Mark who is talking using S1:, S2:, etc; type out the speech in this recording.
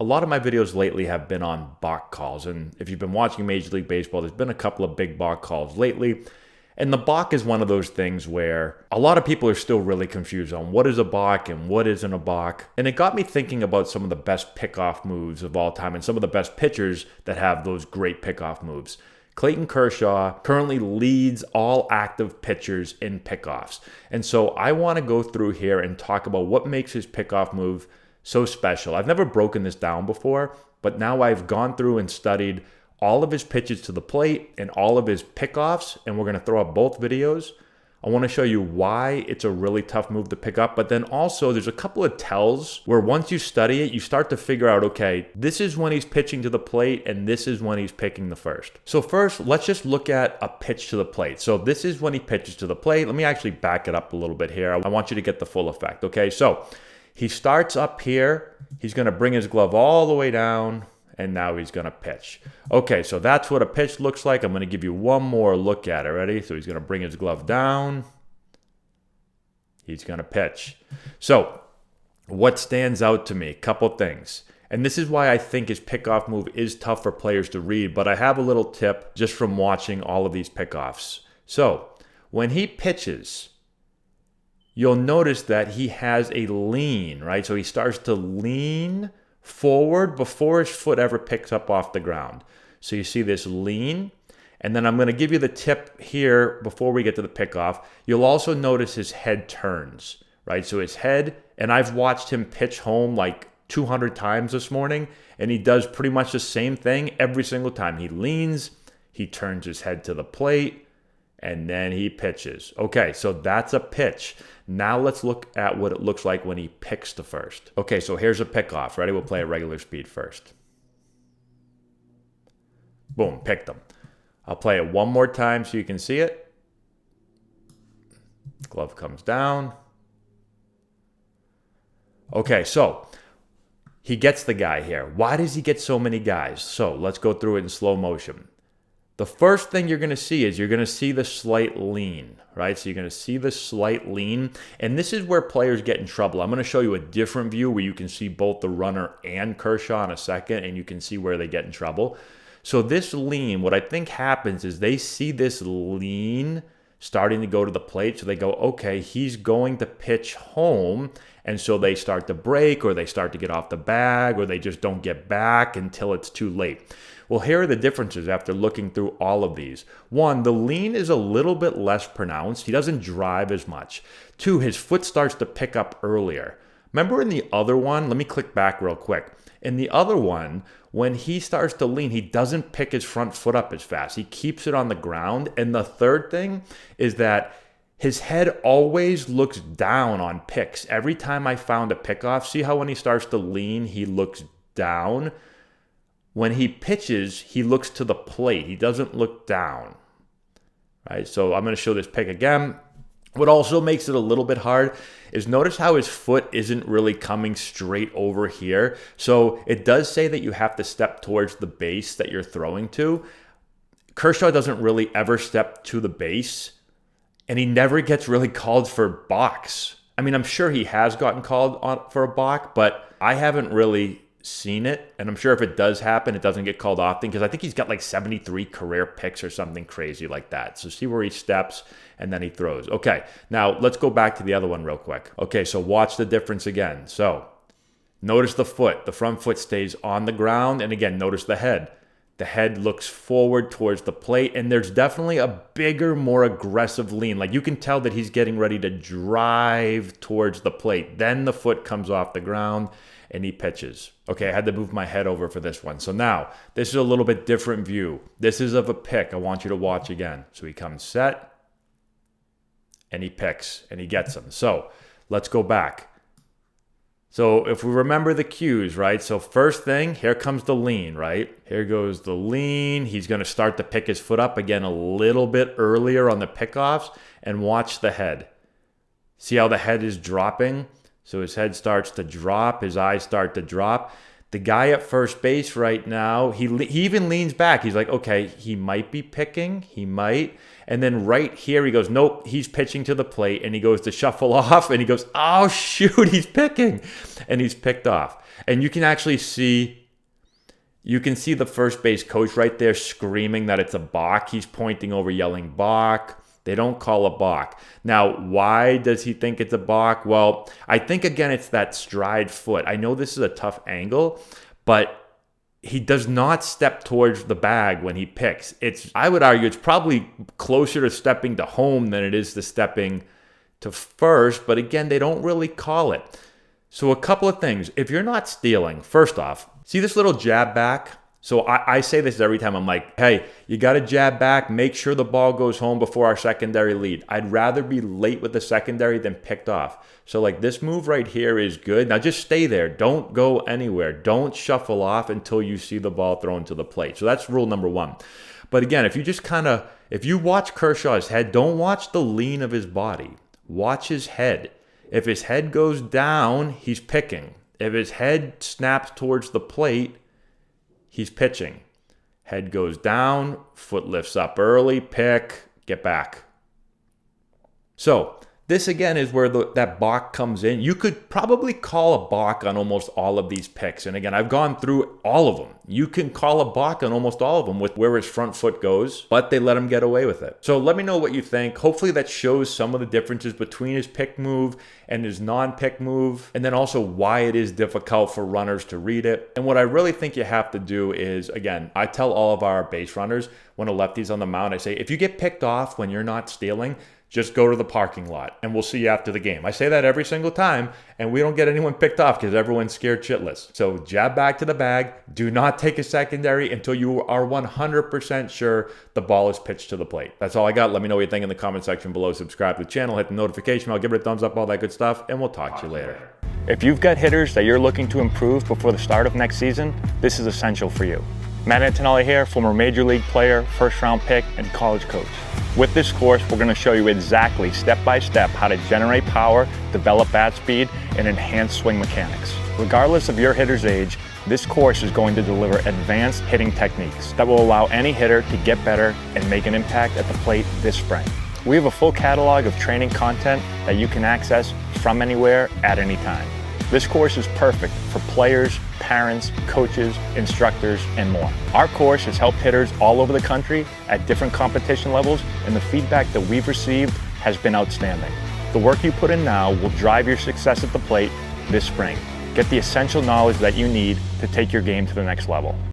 S1: A lot of my videos lately have been on balk calls, and if you've been watching Major League Baseball, there's been a couple of big balk calls lately. And the balk is one of those things where a lot of people are still really confused on what is a balk and what isn't a balk. And it got me thinking about some of the best pickoff moves of all time and some of the best pitchers that have those great pickoff moves. Clayton Kershaw currently leads all active pitchers in pickoffs. And so I want to go through here and talk about what makes his pickoff move so special. I've never broken this down before, but now I've gone through and studied all of his pitches to the plate and all of his pickoffs, and we're going to throw up both videos. I want to show you why it's a really tough move to pick up, but then also there's a couple of tells where once you study it, you start to figure out, okay, this is when he's pitching to the plate and this is when he's picking the first. So first, let's just look at a pitch to the plate. So this is when he pitches to the plate. Let me actually back it up a little bit here. I want you to get the full effect, okay? So he starts up here. He's going to bring his glove all the way down, and now he's going to pitch. Okay, so that's what a pitch looks like. I'm going to give you one more look at it. Ready? So he's going to bring his glove down. He's going to pitch. So what stands out to me? Couple things. And this is why I think his pickoff move is tough for players to read, but I have a little tip just from watching all of these pickoffs. So when he pitches, you'll notice that he has a lean, right? So he starts to lean forward before his foot ever picks up off the ground. So you see this lean. And then I'm going to give you the tip here before we get to the pickoff. You'll also notice his head turns, right? So his head, and I've watched him pitch home like 200 times this morning, and he does pretty much the same thing every single time. He leans, he turns his head to the plate, and then he pitches. Okay, so that's a pitch. Now let's look at what it looks like when he picks the first. Okay, so here's a pickoff. Ready? We'll play at regular speed first. Boom, picked him. I'll play it one more time so you can see it. Glove comes down. Okay, so he gets the guy here. Why does he get so many guys? So let's go through it in slow motion. The first thing you're going to see is you're going to see the slight lean, right? So you're going to see the slight lean. And this is where players get in trouble. I'm going to show you a different view where you can see both the runner and Kershaw in a second, and you can see where they get in trouble. So this lean, what I think happens is they see this lean starting to go to the plate. So they go, okay, he's going to pitch home. And so they start to break, or they start to get off the bag, or they just don't get back until it's too late. Well, here are the differences after looking through all of these. One, the lean is a little bit less pronounced. He doesn't drive as much. Two, his foot starts to pick up earlier. Remember in the other one, let me click back real quick. In the other one, when he starts to lean, he doesn't pick his front foot up as fast. He keeps it on the ground. And the third thing is that his head always looks down on picks. Every time I found a pickoff, see how when he starts to lean, he looks down? When he pitches, he looks to the plate. He doesn't look down, right? So I'm going to show this pick again. What also makes it a little bit hard is notice how his foot isn't really coming straight over here. So it does say that you have to step towards the base that you're throwing to. Kershaw doesn't really ever step to the base, and he never gets really called for balks. I mean, I'm sure he has gotten called on for a balk, but I haven't really seen it, and I'm sure if it does happen, it doesn't get called often, because I think he's got like 73 career picks or something crazy like that. So see where he steps and then he throws. Okay, now let's go back to the other one real quick. Okay, so watch the difference again. So notice the foot. The front foot stays on the ground, and again, notice the head. The head looks forward towards the plate, and there's definitely a bigger, more aggressive lean. Like you can tell that he's getting ready to drive towards the plate. Then the foot comes off the ground and he pitches. Okay, I had to move my head over for this one. So now, this is a little bit different view. This is of a pick. I want you to watch again. So he comes set, and he picks, and he gets them. So let's go back. So if we remember the cues, right? So first thing, here comes the lean, right? Here goes the lean. He's going to start to pick his foot up again a little bit earlier on the pickoffs, and watch the head. See how the head is dropping? So his head starts to drop, his eyes start to drop. The guy at first base right now, he even leans back. He's like, okay, he might be picking. He might. And then right here, he goes, nope, he's pitching to the plate. And he goes to shuffle off. And he goes, oh, shoot, he's picking. And he's picked off. And you can actually see, the first base coach right there screaming that it's a balk. He's pointing over, yelling balk. They don't call a balk. Now, why does he think it's a balk? Well, I think, again, it's that stride foot. I know this is a tough angle, but he does not step towards the bag when he picks. I would argue it's probably closer to stepping to home than it is to stepping to first, but again, they don't really call it. So a couple of things. If you're not stealing, first off, see this little jab back? So I say this every time. I'm like, hey, you got to jab back. Make sure the ball goes home before our secondary lead. I'd rather be late with the secondary than picked off. So like this move right here is good. Now just stay there. Don't go anywhere. Don't shuffle off until you see the ball thrown to the plate. So that's rule number one. But again, if you watch Kershaw's head, don't watch the lean of his body. Watch his head. If his head goes down, he's picking. If his head snaps towards the plate, he's pitching. Head goes down, foot lifts up early, pick, get back. So this again is where that balk comes in. You could probably call a balk on almost all of these picks. And again, I've gone through all of them. You can call a balk on almost all of them with where his front foot goes, but they let him get away with it. So let me know what you think. Hopefully that shows some of the differences between his pick move and his non-pick move, and then also why it is difficult for runners to read it. And what I really think you have to do is, again, I tell all of our base runners when a lefty's on the mound, I say, if you get picked off when you're not stealing, just go to the parking lot and we'll see you after the game. I say that every single time, and we don't get anyone picked off because everyone's scared shitless. So jab back to the bag. Do not take a secondary until you are 100% sure the ball is pitched to the plate. That's all I got. Let me know what you think in the comment section below. Subscribe to the channel, hit the notification bell, give it a thumbs up, all that good stuff, and we'll talk to you later. If you've got hitters that you're looking to improve before the start of next season, this is essential for you. Matt Antonelli here, former Major League player, first-round pick, and college coach. With this course, we're going to show you exactly, step-by-step, how to generate power, develop bat speed, and enhance swing mechanics. Regardless of your hitter's age, this course is going to deliver advanced hitting techniques that will allow any hitter to get better and make an impact at the plate this spring. We have a full catalog of training content that you can access from anywhere at any time. This course is perfect for players, parents, coaches, instructors, and more. Our course has helped hitters all over the country at different competition levels, and the feedback that we've received has been outstanding. The work you put in now will drive your success at the plate this spring. Get the essential knowledge that you need to take your game to the next level.